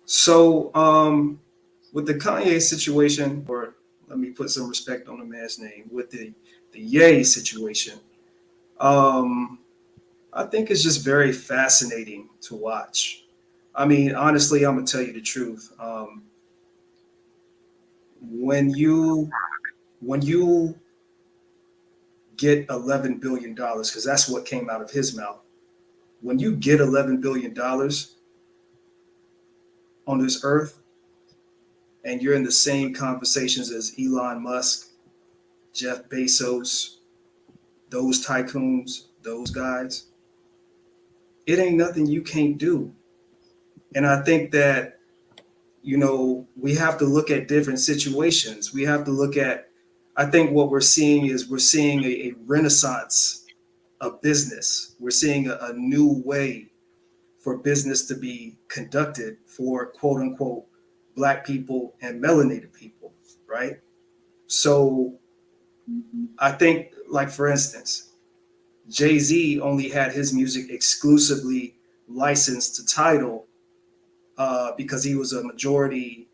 So, with the Kanye situation, or let me put some respect on the man's name, with the Ye situation, um, I think it's just very fascinating to watch. I mean, honestly, I'm gonna tell you the truth. When you when you get $11 billion, because that's what came out of his mouth. When you get $11 billion on this earth, and you're in the same conversations as Elon Musk, Jeff Bezos, those tycoons, those guys, it ain't nothing you can't do. And I think that, we have to look at different situations. We have to look at, I think what we're seeing is we're seeing a renaissance of business. We're seeing a new way for business to be conducted for quote unquote Black people and melanated people, right? So I think, like, for instance, Jay Z only had his music exclusively licensed to Tidal because he was a majority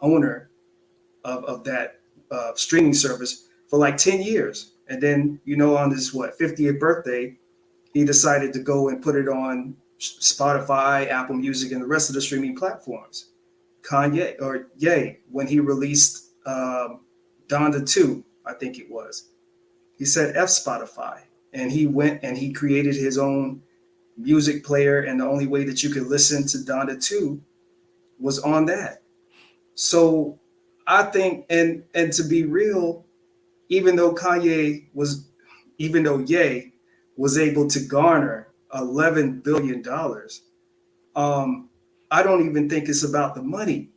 owner of that streaming service for like 10 years. And then, on his 50th birthday, he decided to go and put it on Spotify, Apple Music, and the rest of the streaming platforms. Kanye, or Ye, when he released Donda 2, I think it was, he said F Spotify. And he went and he created his own music player. And the only way that you could listen to Donda 2 was on that. So I think, and to be real, even though Kanye was, even though Ye was able to garner $11 billion, I don't even think it's about the money,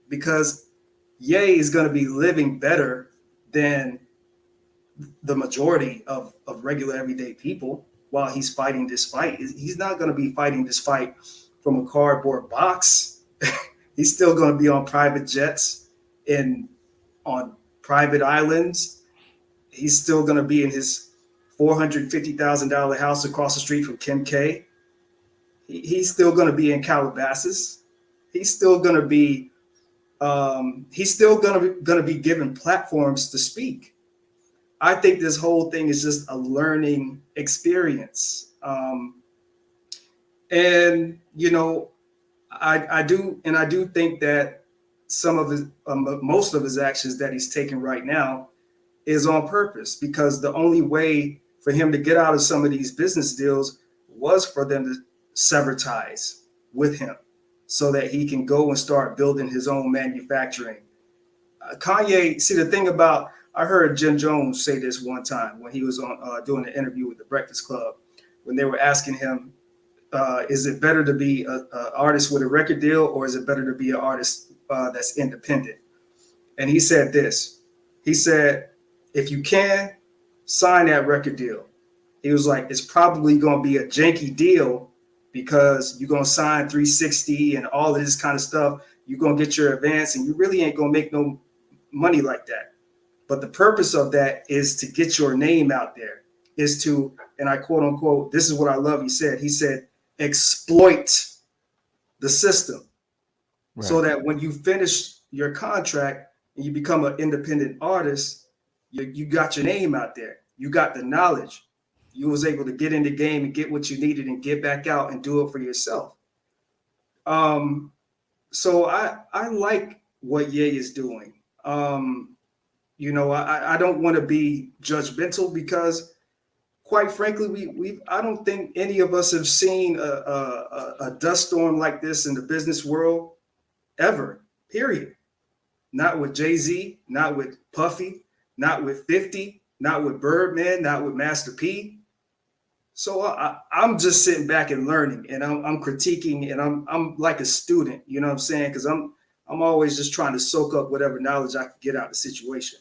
because Ye is going to be living better than the majority of regular everyday people while he's fighting this fight. He's not going to be fighting this fight from a cardboard box. He's still going to be on private jets and on private islands. He's still going to be in his $450,000 house across the street from Kim K. He's still going to be in Calabasas. He's still going to be given platforms to speak. I think this whole thing is just a learning experience. And I do think that some of his, most of his actions that he's taking right now is on purpose, because the only way for him to get out of some of these business deals was for them to sever ties with him so that he can go and start building his own manufacturing. Kanye, see, the thing about, I heard Jim Jones say this one time when he was on doing an interview with the Breakfast Club, when they were asking him, is it better to be an artist with a record deal, or is it better to be an artist that's independent? And he said this. He said, if you can, sign that record deal. He was like, it's probably going to be a janky deal because you're going to sign 360 and all of this kind of stuff. You're going to get your advance and you really ain't going to make no money like that. But the purpose of that is to get your name out there, is to, and I quote unquote, this is what I love, he said, exploit the system. Right. So that when you finish your contract and you become an independent artist, you got your name out there. You got the knowledge. You was able to get in the game and get what you needed and get back out and do it for yourself. So I like what Ye is doing. I don't want to be judgmental because, quite frankly, I don't think any of us have seen a dust storm like this in the business world ever, period. Not with Jay-Z, not with Puffy, not with 50, not with Birdman, not with Master P. So I'm just sitting back and learning, and I'm critiquing, and I'm like a student, you know what I'm saying? Because I'm always just trying to soak up whatever knowledge I can get out of the situation.